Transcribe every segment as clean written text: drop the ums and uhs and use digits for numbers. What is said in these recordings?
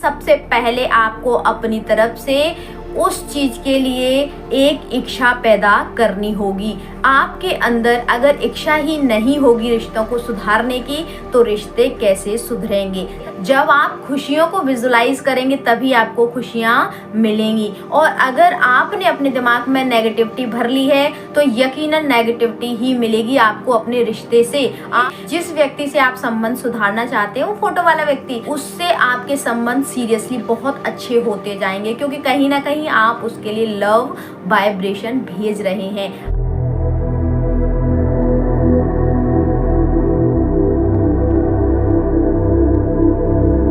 सबसे पहले आपको अपनी तरफ से उस चीज के लिए एक इच्छा पैदा करनी होगी। आपके अंदर अगर इच्छा ही नहीं होगी रिश्तों को सुधारने की, तो रिश्ते कैसे सुधरेंगे। जब आप खुशियों को विजुलाइज करेंगे तभी आपको खुशियाँ मिलेंगी। और अगर आपने अपने दिमाग में नेगेटिविटी भर ली है तो यकीनन नेगेटिविटी ही मिलेगी आपको अपने रिश्ते से। जिस व्यक्ति से आप संबंध सुधारना चाहते हैं, वो फोटो वाला व्यक्ति, उससे आपके संबंध सीरियसली बहुत अच्छे होते जाएंगे, क्योंकि कहीं ना कहीं आप उसके लिए लव वाइब्रेशन भेज रहे हैं।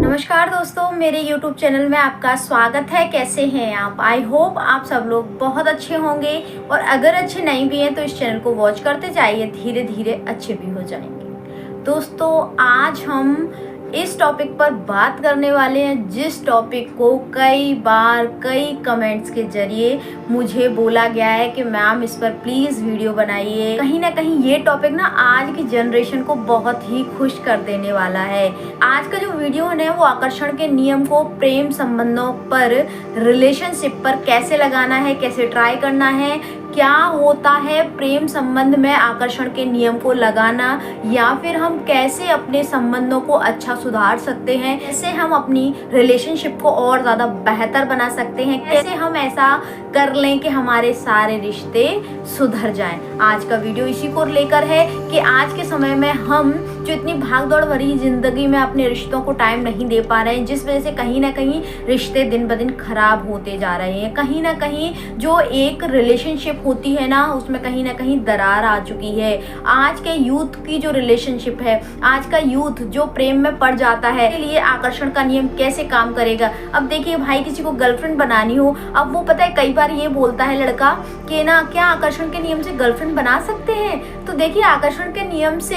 नमस्कार दोस्तों, मेरे YouTube चैनल में आपका स्वागत है। कैसे हैं आप? आई होप आप सब लोग बहुत अच्छे होंगे, और अगर अच्छे नहीं भी हैं तो इस चैनल को वॉच करते जाइए, धीरे धीरे अच्छे भी हो जाएंगे। दोस्तों, आज हम इस टॉपिक पर बात करने वाले हैं, जिस टॉपिक को कई बार कई कमेंट्स के जरिए मुझे बोला गया है कि मैम इस पर प्लीज़ वीडियो बनाइए। कहीं ना कहीं ये टॉपिक ना आज की जनरेशन को बहुत ही खुश कर देने वाला है। आज का जो वीडियो है वो आकर्षण के नियम को प्रेम संबंधों पर, रिलेशनशिप पर कैसे लगाना है, कैसे ट्राई करना है, क्या होता है प्रेम संबंध में आकर्षण के नियम को लगाना, या फिर हम कैसे अपने संबंधों को अच्छा सुधार सकते हैं, कैसे हम अपनी रिलेशनशिप को और ज़्यादा बेहतर बना सकते हैं, कैसे हम ऐसा कर लें कि हमारे सारे रिश्ते सुधर जाएं। आज का वीडियो इसी को लेकर है कि आज के समय में हम जो इतनी भागदौड़ भरी जिंदगी में अपने रिश्तों को टाइम नहीं दे पा रहे हैं, जिस वजह से कहीं ना कहीं रिश्ते दिन ब दिन खराब होते जा रहे हैं। कहीं ना कहीं जो एक रिलेशनशिप होती है ना, उसमें कहीं ना कहीं दरार आ चुकी है। आज के यूथ की जो रिलेशनशिप है, आज का यूथ जो प्रेम में पड़ जाता है, इसके लिए आकर्षण का नियम कैसे काम करेगा। अब देखिए भाई, किसी को गर्लफ्रेंड बनानी हो, अब वो पता है कई बार ये बोलता है लड़का कि ना क्या आकर्षण के नियम से गर्लफ्रेंड बना सकते हैं। तो देखिए, आकर्षण के नियम से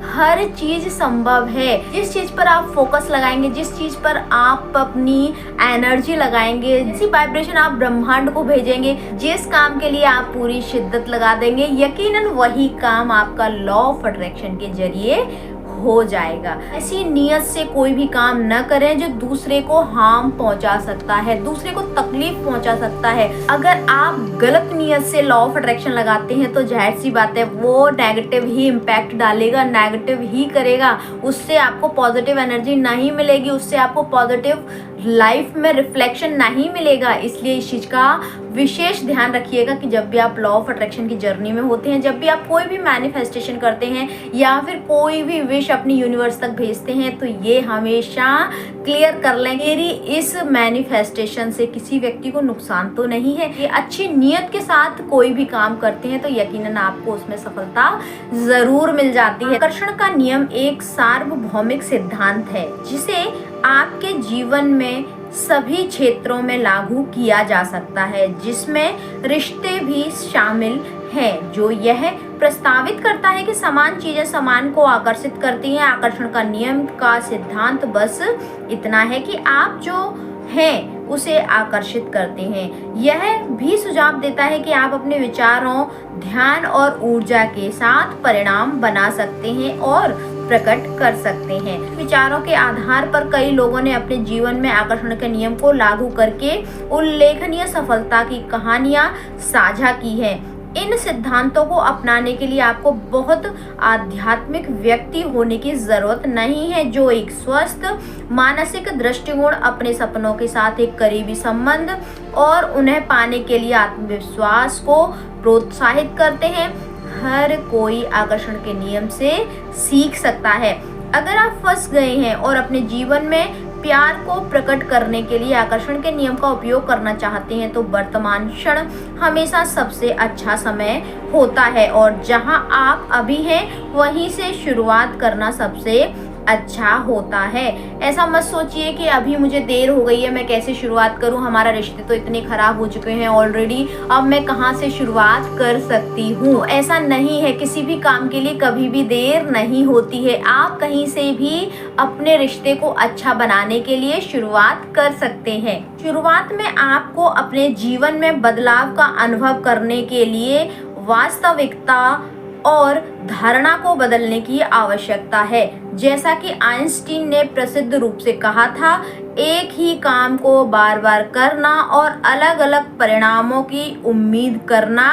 हर चीज संभव है। जिस चीज पर आप फोकस लगाएंगे, जिस चीज पर आप अपनी एनर्जी लगाएंगे, जिस वाइब्रेशन आप ब्रह्मांड को भेजेंगे, जिस काम के लिए आप पूरी शिद्दत लगा देंगे, यकीनन वही काम आपका लॉ ऑफ अट्रैक्शन के जरिए हो जाएगा। ऐसी नियत से कोई भी काम न करें जो दूसरे को हार्म पहुंचा सकता है, दूसरे को तकलीफ पहुंचा सकता है। अगर आप गलत नियत से लॉ ऑफ अट्रैक्शन लगाते हैं तो जाहिर सी बात है वो नेगेटिव ही इम्पैक्ट डालेगा, नेगेटिव ही करेगा। उससे आपको पॉजिटिव एनर्जी नहीं मिलेगी, उससे आपको पॉजिटिव लाइफ में रिफ्लेक्शन नहीं मिलेगा। इसलिए इस चीज का विशेष ध्यान रखिएगा कि जब भी आप लॉ ऑफ अट्रैक्शन की जर्नी में होते हैं, जब भी आप कोई भी मैनिफेस्टेशन करते हैं या फिर कोई भी विश अपनी यूनिवर्स तक भेजते हैं, तो ये हमेशा क्लियर कर लें, मेरी इस मैनिफेस्टेशन से किसी व्यक्ति को नुकसान तो नहीं है। ये अच्छी नियत के साथ कोई भी काम करते हैं तो यकीनन आपको उसमें सफलता जरूर मिल जाती है। आकर्षण का नियम एक सार्वभौमिक सिद्धांत है जिसे आपके जीवन में सभी क्षेत्रों में लागू किया जा सकता है, जिसमें रिश्ते भी शामिल हैं, जो यह प्रस्तावित करता है कि समान चीजें समान को आकर्षित करती हैं। आकर्षण का नियम का सिद्धांत बस इतना है कि आप जो हैं उसे आकर्षित करते हैं। यह भी सुझाव देता है कि आप अपने विचारों, ध्यान और ऊर्जा के साथ परिणाम बना सकते हैं और प्रकट कर सकते हैं। विचारों के आधार पर कई लोगों ने अपने जीवन में आकर्षण के नियम को लागू करके उल्लेखनीय सफलता की कहानियां साझा की हैं। इन सिद्धांतों को अपनाने के लिए आपको बहुत आध्यात्मिक व्यक्ति होने की जरूरत नहीं है, जो एक स्वस्थ मानसिक दृष्टिकोण, अपने सपनों के साथ एक करीबी संबंध और उन्हें पाने के लिए आत्मविश्वास को प्रोत्साहित करते हैं। हर कोई आकर्षण के नियम से सीख सकता है। अगर आप फंस गए हैं और अपने जीवन में प्यार को प्रकट करने के लिए आकर्षण के नियम का उपयोग करना चाहते हैं, तो वर्तमान क्षण हमेशा सबसे अच्छा समय होता है, और जहां आप अभी हैं वहीं से शुरुआत करना सबसे अच्छा होता है। ऐसा मत सोचिए कि अभी मुझे देर हो गई है, मैं कैसे शुरुआत करूं, हमारा रिश्ते तो इतने खराब हो चुके हैं ऑलरेडी, अब मैं कहां से शुरुआत कर सकती हूं। ऐसा नहीं है, किसी भी काम के लिए कभी भी देर नहीं होती है। आप कहीं से भी अपने रिश्ते को अच्छा बनाने के लिए शुरुआत कर सकते हैं। शुरुआत में आपको अपने जीवन में बदलाव का अनुभव करने के लिए वास्तविकता और धारणा को बदलने की आवश्यकता है। जैसा कि आइंस्टीन ने प्रसिद्ध रूप से कहा था, एक ही काम को बार बार करना और अलग अलग परिणामों की उम्मीद करना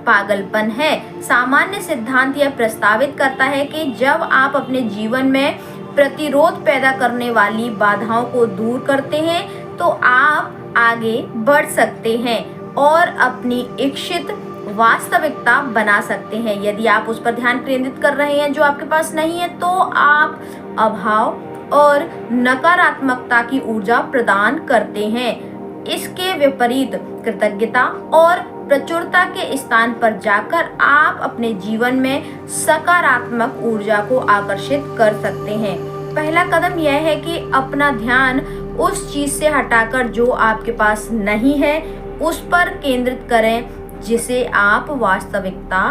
पागलपन है। सामान्य सिद्धांत यह प्रस्तावित करता है कि जब आप अपने जीवन में प्रतिरोध पैदा करने वाली बाधाओं को दूर करते हैं तो आप आगे बढ़ सकते हैं और अपनी इच्छित वास्तविकता बना सकते हैं। यदि आप उस पर ध्यान केंद्रित कर रहे हैं जो आपके पास नहीं है, तो आप अभाव और नकारात्मकता की ऊर्जा प्रदान करते हैं। इसके विपरीत कृतज्ञता और प्रचुरता के स्थान पर जाकर आप अपने जीवन में सकारात्मक ऊर्जा को आकर्षित कर सकते हैं। पहला कदम यह है कि अपना ध्यान उस चीज से हटाकर जो आपके पास नहीं है उस पर केंद्रित करें जिसे आप वास्तविकता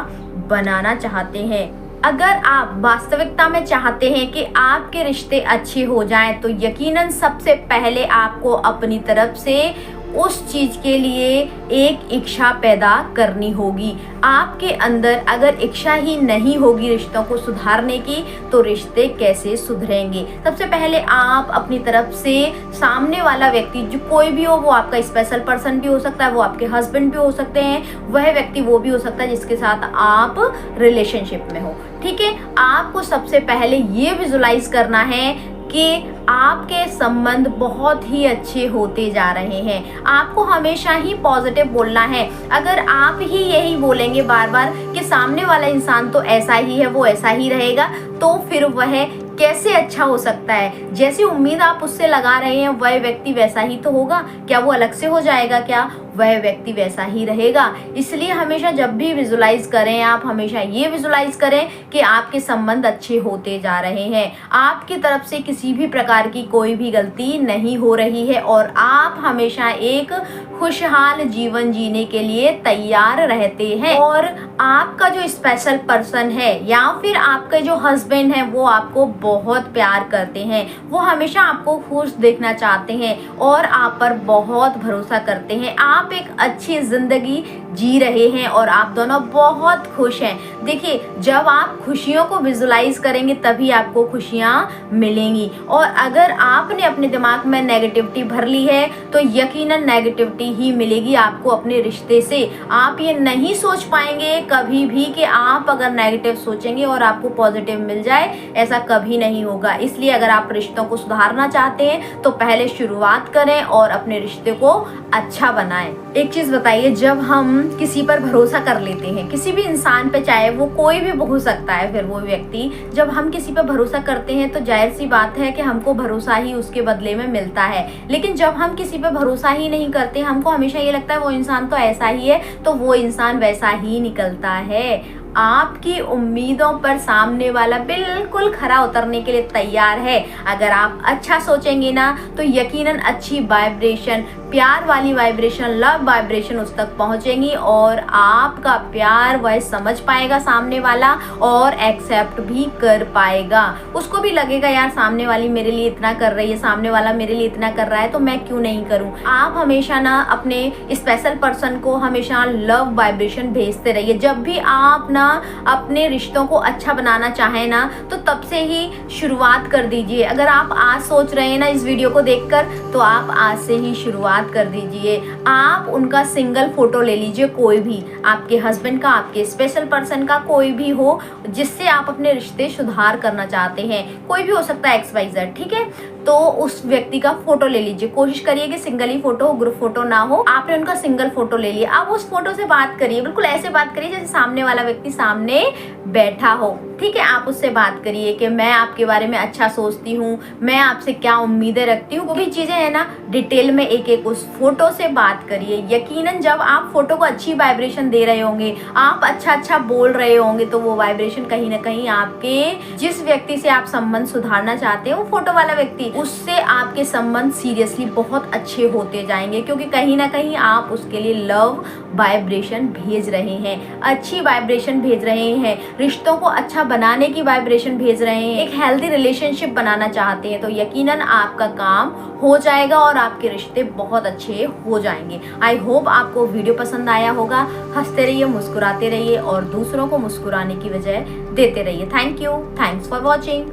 बनाना चाहते हैं। अगर आप वास्तविकता में चाहते हैं कि आपके रिश्ते अच्छे हो जाएं, तो यकीनन सबसे पहले आपको अपनी तरफ से उस चीज के लिए एक इच्छा पैदा करनी होगी। आपके अंदर अगर इच्छा ही नहीं होगी रिश्तों को सुधारने की, तो रिश्ते कैसे सुधरेंगे। सबसे पहले आप अपनी तरफ से सामने वाला व्यक्ति, जो कोई भी हो, वो आपका स्पेशल पर्सन भी हो सकता है, वो आपके हस्बैंड भी हो सकते हैं, वह व्यक्ति वो भी हो सकता है जिसके साथ आप रिलेशनशिप में हो। ठीक है, आपको सबसे पहले ये विजुलाइज करना है कि आपके संबंध बहुत ही अच्छे होते जा रहे हैं। आपको हमेशा ही पॉजिटिव बोलना है। अगर आप ही यही बोलेंगे बार बार कि सामने वाला इंसान तो ऐसा ही है, वो ऐसा ही रहेगा, तो फिर वह कैसे अच्छा हो सकता है। जैसी उम्मीद आप उससे लगा रहे हैं वह व्यक्ति वैसा ही तो होगा। क्या वो अलग से हो जाएगा? क्या वह व्यक्ति वैसा ही रहेगा। इसलिए हमेशा जब भी विजुलाइज करें, आप हमेशा ये विजुलाइज करें कि आपके संबंध अच्छे होते जा रहे हैं, आपकी तरफ से किसी भी प्रकार की कोई भी गलती नहीं हो रही है और आप हमेशा एक खुशहाल जीवन जीने के लिए तैयार रहते हैं। और आपका जो स्पेशल पर्सन है या फिर आपके जो हस्बैंड है वो आपको बहुत प्यार करते हैं, वो हमेशा आपको खुश देखना चाहते हैं और आप पर बहुत भरोसा करते हैं। आप एक अच्छी जिंदगी जी रहे हैं और आप दोनों बहुत खुश हैं। देखिए, जब आप खुशियों को विजुलाइज करेंगे तभी आपको खुशियां मिलेंगी। और अगर आपने अपने दिमाग में नेगेटिविटी भर ली है तो यकीनन नेगेटिविटी ही मिलेगी आपको अपने रिश्ते से। आप ये नहीं सोच पाएंगे कभी भी कि आप अगर नेगेटिव सोचेंगे और आपको पॉजिटिव मिल जाए, ऐसा कभी नहीं होगा। इसलिए अगर आप रिश्तों को सुधारना चाहते हैं तो पहले शुरुआत करें और अपने रिश्ते को अच्छा बनाएं। एक चीज बताइए, जब हम किसी पर भरोसा कर लेते हैं, किसी भी इंसान पे, चाहे वो कोई भी हो सकता है, फिर वो व्यक्ति, जब हम किसी पर भरोसा करते हैं तो जाहिर सी बात है कि हमको भरोसा ही उसके बदले में मिलता है। लेकिन जब हम किसी पर भरोसा ही नहीं करते, हमको हमेशा ये लगता है वो इंसान तो ऐसा ही है, तो वो इंसान वैसा ही निकलता है। आपकी उम्मीदों पर सामने वाला बिल्कुल खरा उतरने के लिए तैयार है। अगर आप अच्छा सोचेंगे ना तो यकीनन अच्छी वाइब्रेशन, प्यार वाली वाइब्रेशन, लव वाइब्रेशन उस तक पहुंचेंगी और आपका प्यार वह समझ पाएगा सामने वाला और एक्सेप्ट भी कर पाएगा। उसको भी लगेगा यार सामने वाली मेरे लिए इतना कर रही है, सामने वाला मेरे लिए इतना कर रहा है, तो मैं क्यों नहीं करूं। आप हमेशा ना अपने स्पेशल पर्सन को हमेशा लव वाइब्रेशन भेजते रहिए। जब भी आप ना अपने रिश्तों को अच्छा बनाना चाहें ना, तो तब से ही शुरुआत कर दीजिए। अगर आप आज सोच रहे हैं ना इस वीडियो को देखकर, तो आप आज से ही शुरुआत कर दीजिए। आप उनका सिंगल फोटो ले लीजिए, कोई भी, आपके हस्बैंड का, आपके स्पेशल पर्सन का, कोई भी हो जिससे आप अपने रिश्ते सुधार करना चाहते हैं, कोई भी हो सकता है XYZ, ठीक है। तो उस व्यक्ति का फोटो ले लीजिए। कोशिश करिए कि सिंगल ही फोटो हो, ग्रुप फोटो ना हो। आपने उनका सिंगल फोटो ले लिया, आप उस फोटो से बात करिए, बिल्कुल ऐसे बात करिए जैसे सामने वाला व्यक्ति सामने बैठा हो, ठीक है। आप उससे बात करिए कि मैं आपके बारे में अच्छा सोचती हूँ, मैं आपसे क्या उम्मीदें रखती हूँ, वो भी चीजें है ना, डिटेल में एक एक उस फोटो से बात करिए। यकीनन जब आप फोटो को अच्छी वाइब्रेशन दे रहे होंगे, आप अच्छा बोल रहे होंगे, तो वो वाइब्रेशन कहीं ना कहीं आपके जिस व्यक्ति से आप संबंध सुधारना चाहते हैं, वो फोटो वाला व्यक्ति, उससे आपके संबंध सीरियसली बहुत अच्छे होते जाएंगे, क्योंकि कहीं ना कहीं आप उसके लिए लव वाइब्रेशन भेज रहे हैं, अच्छी वाइब्रेशन भेज रहे हैं। रिश्तों को अच्छा बनाने की वाइब्रेशन भेज रहे हैं, एक हेल्दी रिलेशनशिप बनाना चाहते हैं, तो यकीनन आपका काम हो जाएगा और आपके रिश्ते बहुत अच्छे हो जाएंगे। आई होप आपको वीडियो पसंद आया होगा। हंसते रहिए, मुस्कुराते रहिए और दूसरों को मुस्कुराने की वजह देते रहिए। Thank you, thanks for watching.